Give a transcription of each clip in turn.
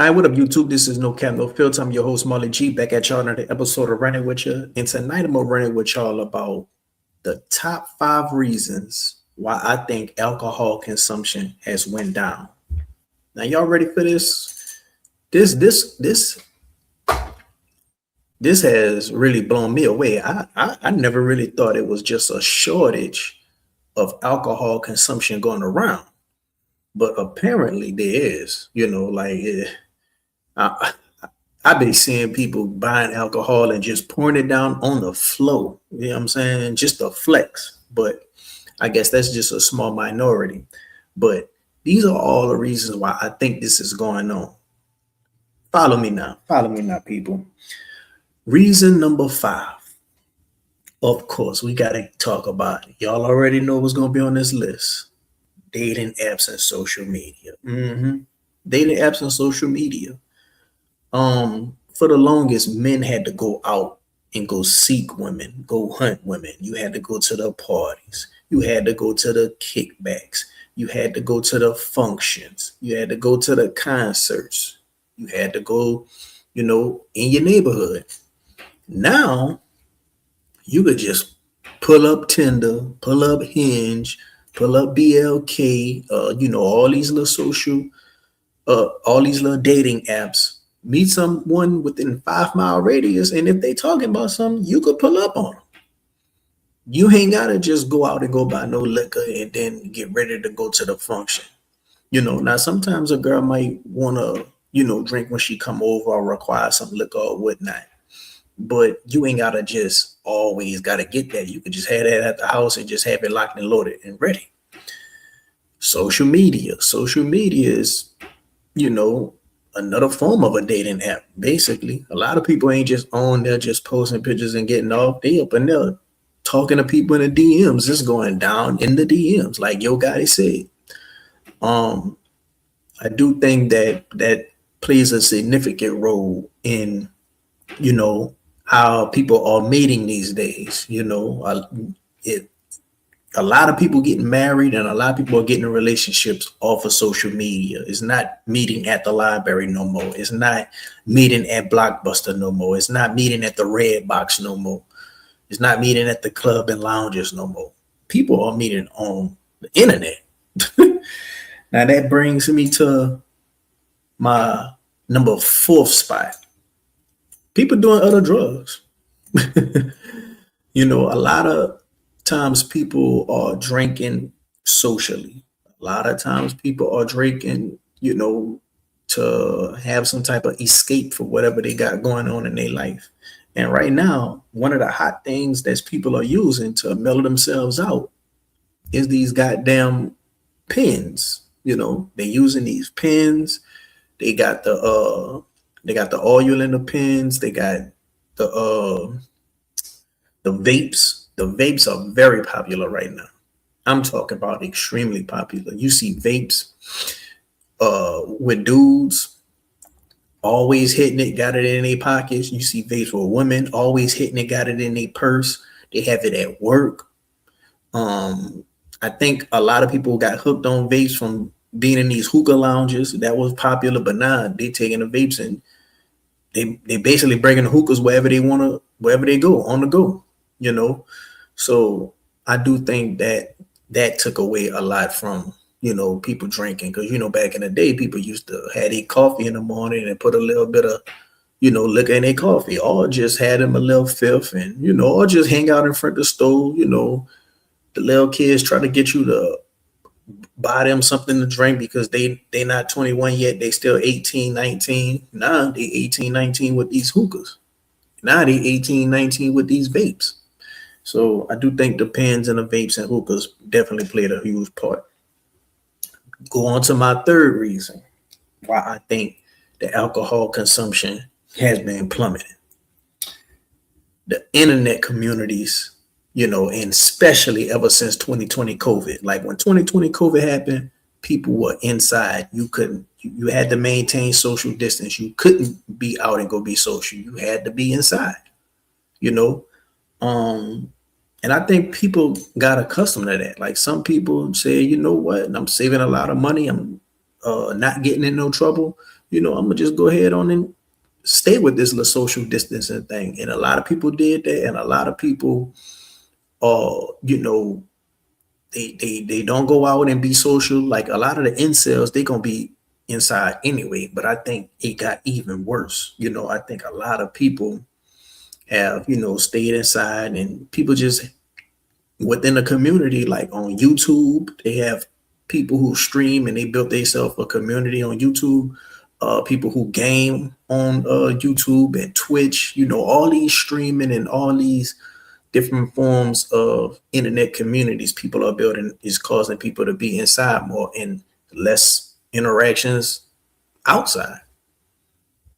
Hi, what up, YouTube? This is No Cap, No Filter. I'm your host, Marley G, back at y'all another episode of Running With You. And tonight I'm going to run it with y'all about the top 5 reasons why I think alcohol consumption has went down. Now, y'all ready for this? This has really blown me away. I never really thought it was just a shortage of alcohol consumption going around, but apparently there is. I, I've been seeing people buying alcohol and just pouring it down on the floor. You know what I'm saying? Just a flex. But I guess that's just a small minority. But these are all the reasons why I think this is going on. Follow me now. Follow me now, people. Reason number 5. Of course, we got to talk about it. Y'all already know what's going to be on this list. Dating apps and social media. Dating apps and social media. For the longest, men had to go out and go seek women, go hunt women. You had to go to the parties. You had to go to the kickbacks. You had to go to the functions. You had to go to the concerts. You had to go, in your neighborhood. Now you could just pull up Tinder, pull up Hinge, pull up BLK, all these little all these little dating apps, meet someone within 5 mile radius, and if they talking about something, you could pull up on them. You ain't gotta just go out and go buy no liquor and then get ready to go to the function. Now sometimes a girl might wanna, drink when she come over or require some liquor or whatnot. But you ain't gotta just always gotta get that. You could just have that at the house and just have it locked and loaded and ready. Social media. Social media is, another form of a dating app. Basically, a lot of people ain't just on there just posting pictures and getting off. They up and there talking to people in the DMs. It's going down in the DMs, like Yo Gotti said. I do think that plays a significant role in, how people are mating these days. It a lot of people getting married and a lot of people are getting in relationships off of social media. It's not meeting at the library no more. It's not meeting at Blockbuster no more. It's not meeting at the Red Box no more. It's not meeting at the club and lounges no more. People are meeting on the internet. Now that brings me to my number 4th spot. People doing other drugs. A lot of times people are drinking socially. A lot of times people are drinking, to have some type of escape for whatever they got going on in their life. And right now, one of the hot things that people are using to mellow themselves out is these goddamn pens. They're using these pens. They got the oil in the pens. They got the the vapes. The vapes are very popular right now. I'm talking about extremely popular. You see vapes with dudes always hitting it, got it in their pockets. You see vapes with women always hitting it, got it in their purse. They have it at work. I think a lot of people got hooked on vapes from being in these hookah lounges. That was popular, but now they taking the vapes and they basically bringing the hookahs wherever they want to, wherever they go, on the go. So I do think that took away a lot from, people drinking. Because, back in the day, people used to have their coffee in the morning and put a little bit of, liquor in their coffee, or just had them a little fifth and, or just hang out in front of the stove. The little kids try to get you to buy them something to drink because they not 21 yet. They still 18, 19. Now they 18, 19 with these hookahs. Now they 18, 19 with these vapes. So I do think the pens and the vapes and hookahs definitely played a huge part. Go on to my 3rd reason why I think the alcohol consumption has been plummeting. The internet communities, and especially ever since 2020 COVID. Like when 2020 COVID happened, people were inside. You had to maintain social distance. You couldn't be out and go be social. You had to be inside, and I think people got accustomed to that. Like some people say, you know what, I'm saving a lot of money. not getting in no trouble, I'm gonna just go ahead on and stay with this little social distancing thing. And a lot of people did that, and a lot of people, you know, they don't go out and be social. Like a lot of the incels, they gonna be inside anyway. But I think it got even worse. I think a lot of people have, stayed inside, and people just within the community, like on YouTube, they have people who stream and they built themselves a community on YouTube. People who game on YouTube and Twitch, all these streaming and all these different forms of internet communities people are building is causing people to be inside more and less interactions outside,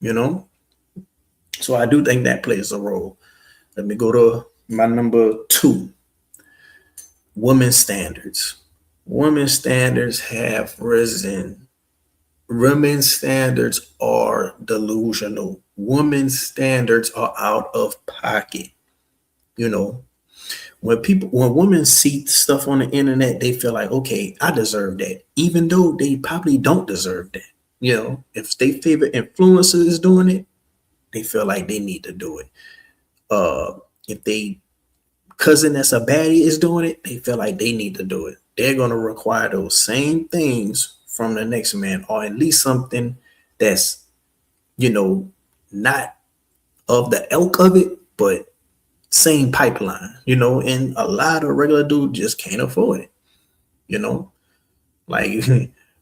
you know? So I do think that plays a role. Let me go to my number 2. Women's standards. Women's standards have risen. Women's standards are delusional. Women's standards are out of pocket. When women see stuff on the internet, they feel like, okay, I deserve that, even though they probably don't deserve that. If their favorite influencer is doing it, they feel like they need to do it. If they cousin that's a baddie is doing it, they feel like they need to do it. They're going to require those same things from the next man, or at least something that's, not of the ilk of it, but same pipeline, and a lot of regular dudes just can't afford it, like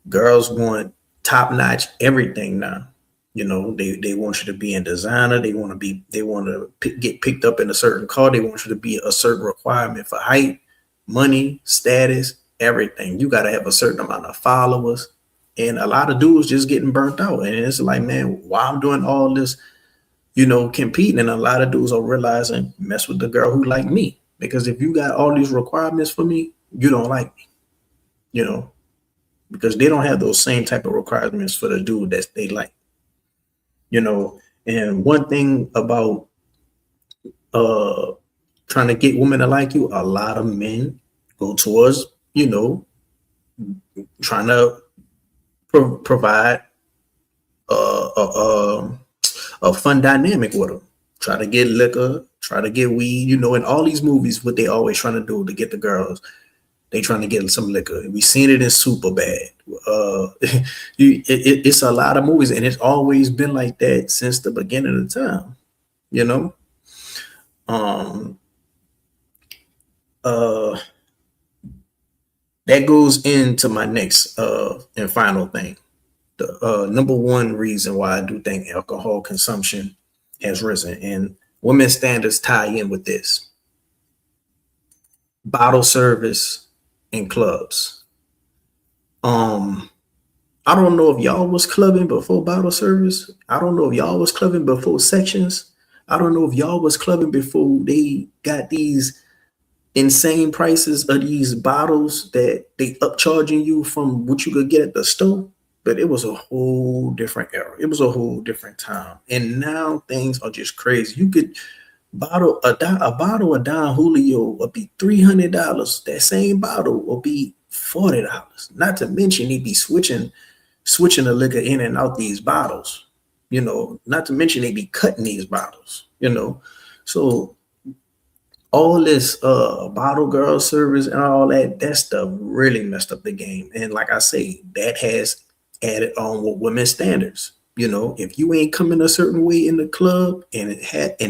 girls want top notch everything now. They want you to be in designer. They want to get picked up in a certain car. They want you to be a certain requirement for height, money, status, everything. You got to have a certain amount of followers, and a lot of dudes just getting burnt out. And it's like, man, why I'm doing all this, competing, and a lot of dudes are realizing, mess with the girl who like me, because if you got all these requirements for me, you don't like me, because they don't have those same type of requirements for the dude that they like. And one thing about trying to get women to like you, a lot of men go towards, trying to provide a fun dynamic with them. Try to get liquor, try to get weed, in all these movies, what they always trying to do to get the girls, they trying to get some liquor. We seen it in Superbad. It's a lot of movies, and it's always been like that since the beginning of the time. That goes into my next and final thing. The number one reason why I do think alcohol consumption has risen, and women's standards tie in with this: bottle service in clubs. I don't know if y'all was clubbing before bottle service. I don't know if y'all was clubbing before sections. I don't know if y'all was clubbing before they got these insane prices of these bottles that they upcharging you from what you could get at the store. But it was a whole different era. It was a whole different time. And now things are just crazy. You could bottle a bottle of Don Julio will be $300. That same bottle will be $40. Not to mention they be switching the liquor in and out these bottles. Not to mention they be cutting these bottles. So all this bottle girl service and all that stuff really messed up the game. And like I say, that has added on with women's standards. If you ain't coming a certain way in the club and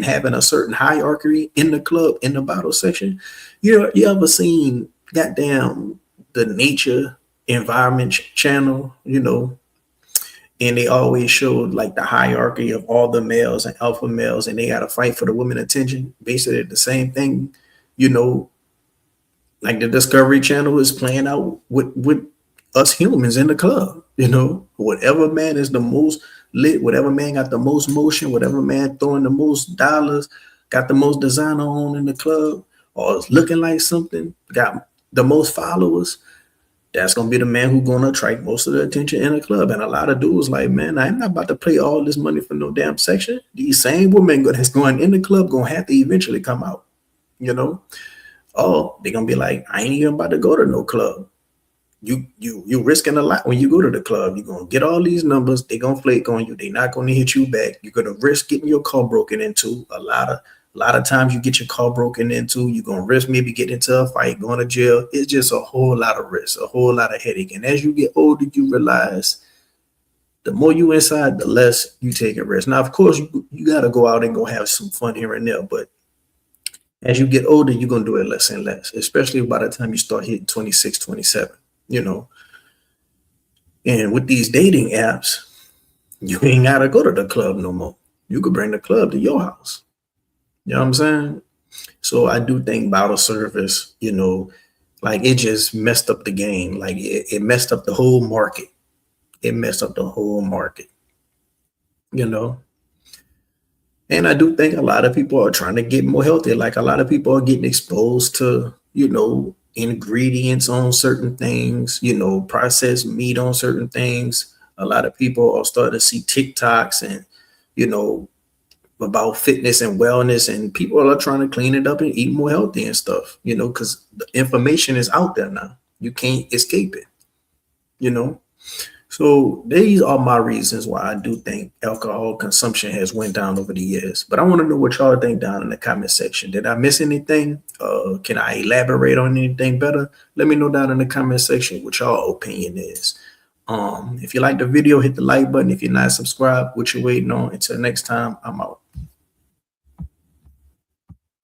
having a certain hierarchy in the club in the bottle section, you ever seen goddamn the Nature Environment channel, and they always showed like the hierarchy of all the males and alpha males, and they got to fight for the women attention. Basically the same thing, like the Discovery Channel is playing out with us humans in the club. Whatever man is the most lit, whatever man got the most motion, whatever man throwing the most dollars, got the most designer on in the club, or is looking like something, got the most followers, that's gonna be the man who's gonna attract most of the attention in the club. And a lot of dudes like, man, I'm not about to pay all this money for no damn section. These same women that's going in the club gonna have to eventually come out. Oh, they're gonna be like, I ain't even about to go to no club. you're risking a lot when you go to the club. You're gonna get all these numbers, they're gonna flake on you, they're not gonna hit you back. You're gonna risk getting your car broken into. A lot of times you get your car broken into, you're gonna risk maybe getting into a fight, going to jail. It's just a whole lot of risk, a whole lot of headache. And as you get older, you realize the more you inside, the less you take a risk. Now, of course, you gotta go out and go have some fun here and there, but as you get older, you're gonna do it less and less, especially by the time you start hitting 26, 27. You know, and with these dating apps, you ain't gotta go to the club no more. You could bring the club to your house. You know what I'm saying? So I do think bottle service, like it just messed up the game. Like it messed up the whole market. It messed up the whole market, you know. And I do think a lot of people are trying to get more healthy. Like a lot of people are getting exposed to, ingredients on certain things, processed meat on certain things. A lot of people are starting to see TikToks and, you know, about fitness and wellness, and people are trying to clean it up and eat more healthy and stuff, because the information is out there now. You can't escape it, you know. So these are my reasons why I do think alcohol consumption has went down over the years. But I want to know what y'all think down in the comment section. Did I miss anything? Can I elaborate on anything better? Let me know down in the comment section what y'all opinion is. If you like the video, hit the like button. If you're not subscribed, what you waiting on? Until next time, I'm out.